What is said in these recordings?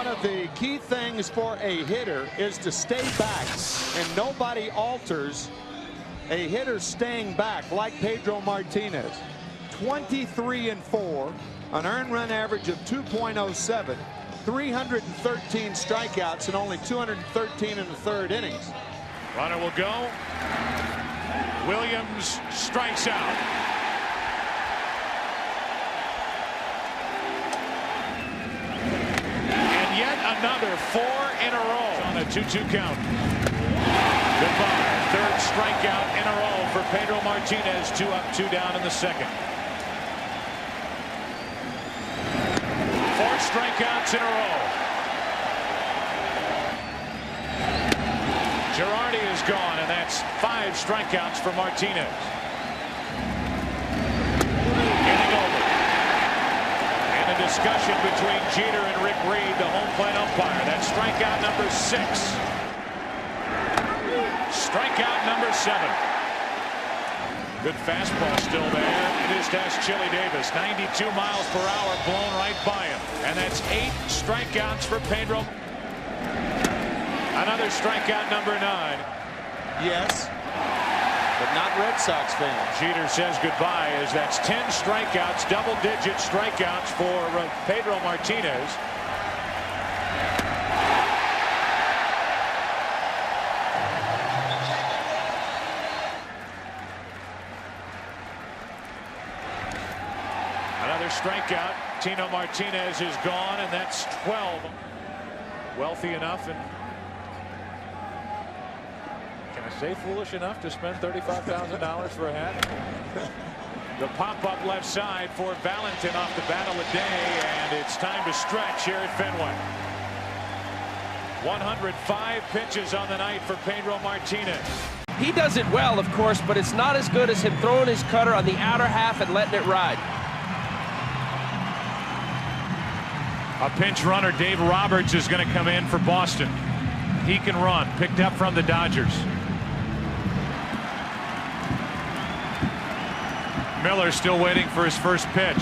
one of the key things for a hitter is to stay back, and nobody alters a hitter staying back like Pedro Martinez. 23-4, an earned run average of 2.07, 313 strikeouts and only 213 in the third innings. Runner will go. Williams strikes out. And yet another 4 in a row on a 2-2 count. Goodbye. Third strikeout in a row for Pedro Martinez. 2 up, 2 down in the second. 4 strikeouts in a row. Girardi is gone, and that's 5 strikeouts for Martinez. Getting over. And a discussion between Jeter and Rick Reed, the home plate umpire. That's strikeout number 6. Strikeout number 7. Good fastball still there. It is to Chili Davis. 92 miles per hour blown right by him. And that's 8 strikeouts for Pedro. Another strikeout number 9. Yes, but not Red Sox fans. Jeter says goodbye as that's 10 strikeouts, double-digit strikeouts for Pedro Martinez. Another strikeout. Tino Martinez is gone, and that's 12. Wealthy enough and can I say foolish enough to spend $35,000 for a hat? The pop-up left side for Valentin off the bat of the day, and it's time to stretch here at Fenway. 105 pitches on the night for Pedro Martinez. He does it well, of course, but it's not as good as him throwing his cutter on the outer half and letting it ride. A pinch runner, Dave Roberts, is going to come in for Boston. He can run, picked up from the Dodgers. Miller still waiting for his first pitch.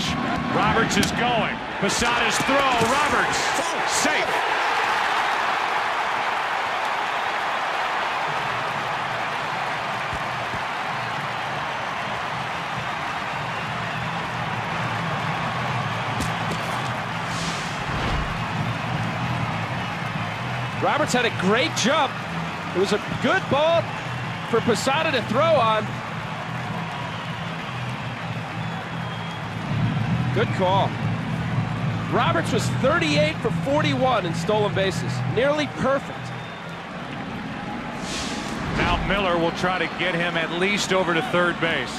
Roberts is going. Posada's throw. Roberts safe. Roberts had a great jump. It was a good ball for Posada to throw on. Good call. Roberts was 38 for 41 in stolen bases. Nearly perfect. Now Miller will try to get him at least over to third base.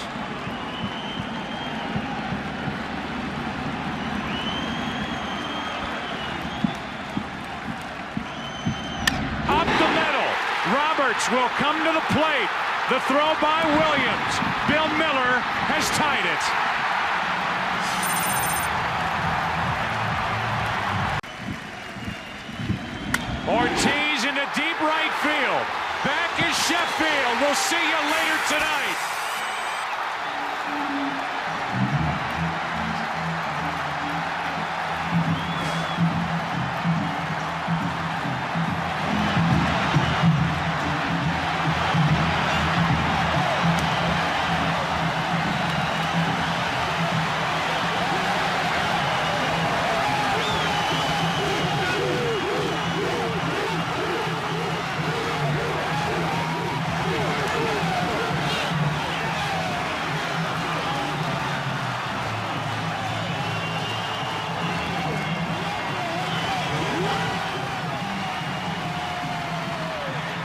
Up the middle. Roberts will come to the plate. The throw by Williams. Bill Miller has tied it. Ortiz into deep right field. Back is Sheffield. We'll see you later tonight.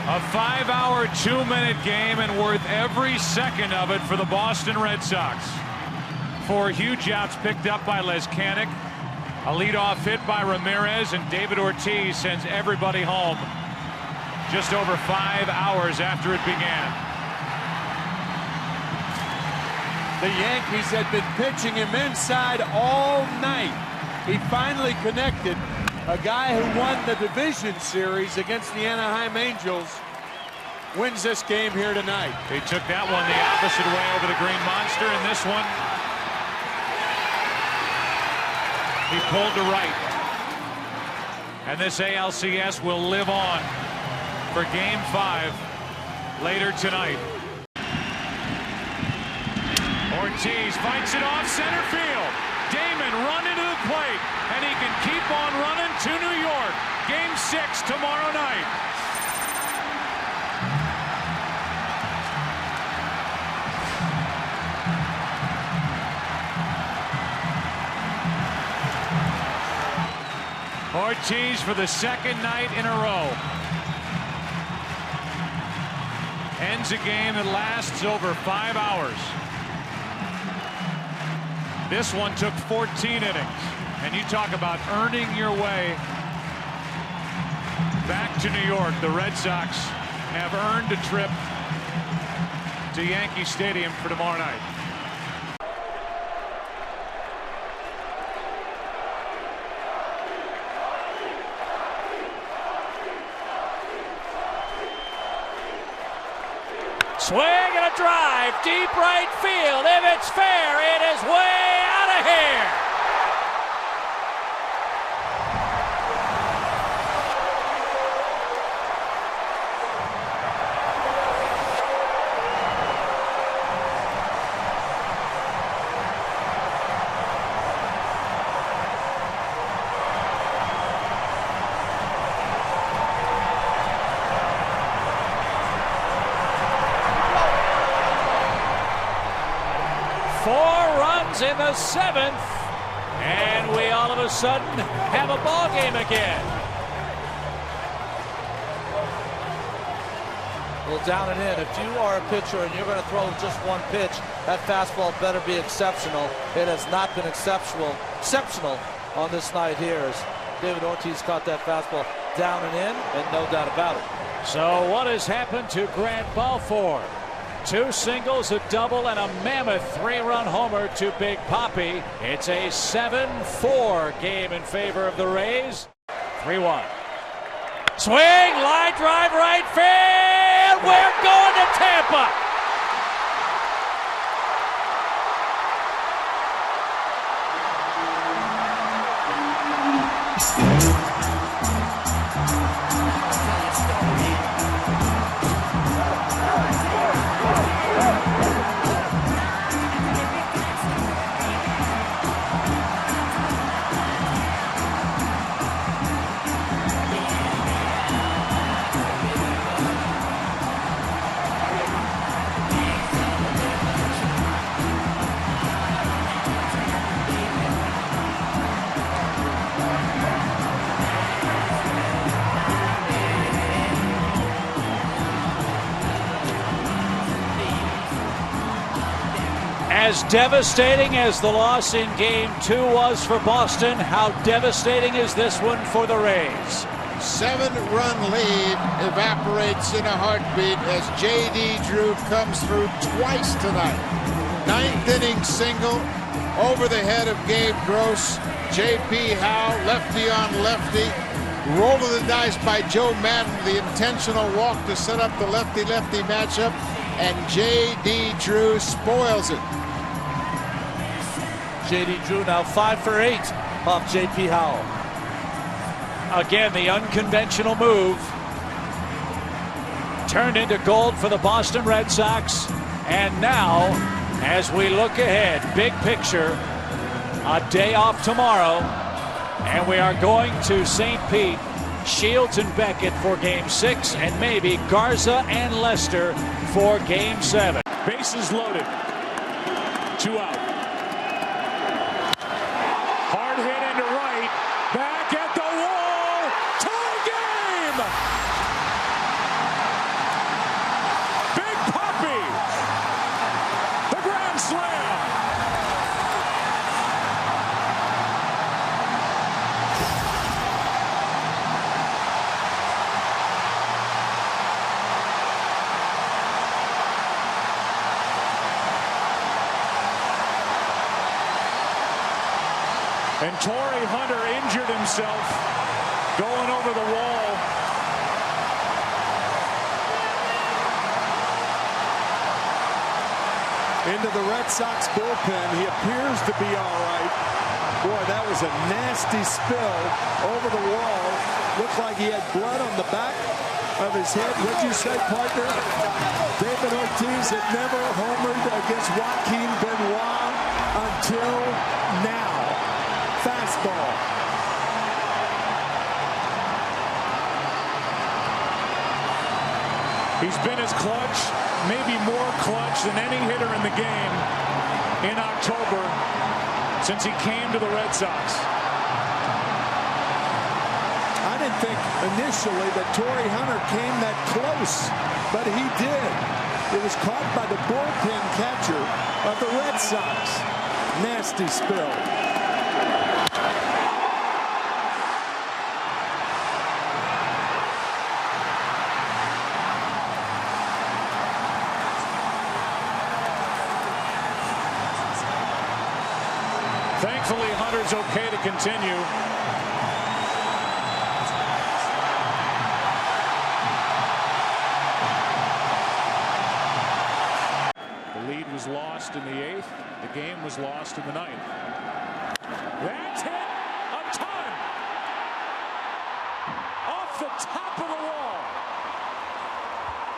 A 5-hour, 2-minute game, and worth every second of it for the Boston Red Sox. 4 huge outs picked up by Lezcanic. A leadoff hit by Ramirez, and David Ortiz sends everybody home just over 5 hours after it began. The Yankees had been pitching him inside all night. He finally connected. A guy who won the division series against the Anaheim Angels wins this game here tonight. He took that one the opposite way over the Green Monster, and this one he pulled to right. And this ALCS will live on for Game 5 later tonight. Ortiz fights it off center field. Damon run into the plate, and he can keep on running to New York. Game 6 tomorrow night. Ortiz for the second night in a row. Ends a game that lasts over 5 hours. This one took 14 innings. And you talk about earning your way back to New York. The Red Sox have earned a trip to Yankee Stadium for tomorrow night. Swing and a drive, deep right field. If it's fair, it is way out of here. In the 7th, and we all of a sudden have a ball game again. Well, down and in. If you are a pitcher and you're going to throw just one pitch, that fastball better be exceptional. It has not been exceptional on this night here, as David Ortiz caught that fastball down and in, and no doubt about it. So what has happened to Grant Balfour? 2 singles, a double, and a mammoth 3-run homer to Big Papi. It's a 7-4 game in favor of the Rays. 3-1. Swing, line drive, right field. We're going to Tampa. As devastating as the loss in Game 2 was for Boston, how devastating is this one for the Rays? 7-run lead evaporates in a heartbeat as J.D. Drew comes through twice tonight. 9th inning single over the head of Gabe Gross. J.P. Howe, lefty on lefty. Roll of the dice by Joe Madden, the intentional walk to set up the lefty-lefty matchup, and J.D. Drew spoils it. J.D. Drew now 5 for 8 off J.P. Howell. Again, the unconventional move turned into gold for the Boston Red Sox. And now, as we look ahead, big picture, a day off tomorrow, and we are going to St. Pete, Shields and Beckett for Game 6, and maybe Garza and Lester for Game 7. Bases loaded. 2 out. Hard hit into right. Back at the wall. Tie game. Big Papi. The grand slam. And Torrey Hunter injured himself going over the wall. into the Red Sox bullpen. He appears to be all right. Boy, that was a nasty spill over the wall. Looked like he had blood on the back of his head. What'd you say, partner? David Ortiz had never homered against Joaquin Benoit until now. Fastball. He's been as clutch, maybe more clutch than any hitter in the game in October since he came to the Red Sox. I didn't think initially that Torrey Hunter came that close, but he did. It was caught by the bullpen catcher of the Red Sox. Nasty spill. Thankfully, Hunter's okay to continue. The lead was lost in the 8th. The game was lost in the 9th. That's hit a ton off the top of the wall.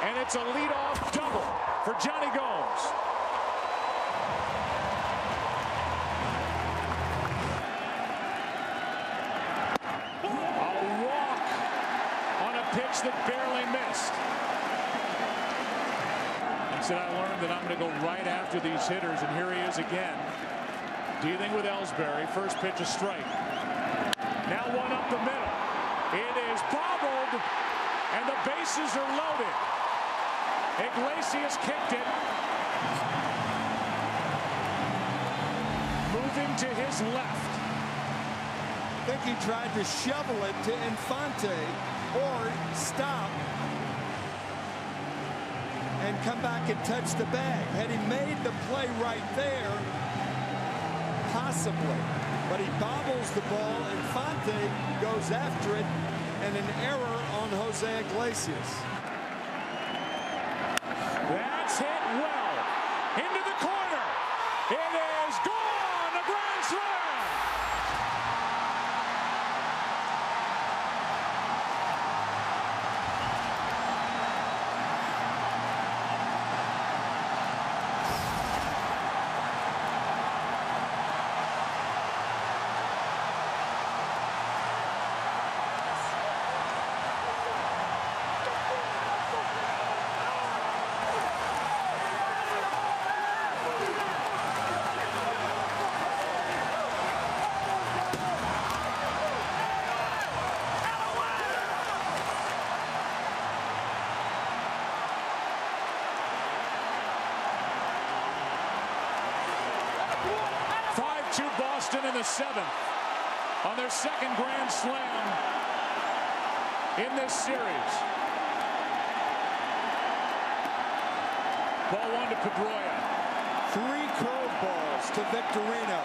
And it's a leadoff double for Johnny Gomes. Pitch that barely missed. He said, I learned that I'm going to go right after these hitters, and here he is again. Dealing with Ellsbury. First pitch, a strike. Now one up the middle. It is bobbled, and the bases are loaded. Iglesias kicked it. Moving to his left. I think he tried to shovel it to Infante or stop and come back and touch the bag. Had he made the play right there, possibly. But he bobbles the ball. Infante goes after it, and an error on Jose Iglesias. That's hit well. Into the corner. It is gone. A grand slam. Boston in the 7th on their second grand slam in this series. Ball one to Pedroia. 3 curveballs to Victorino.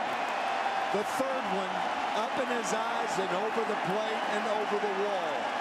The third one up in his eyes and over the plate and over the wall.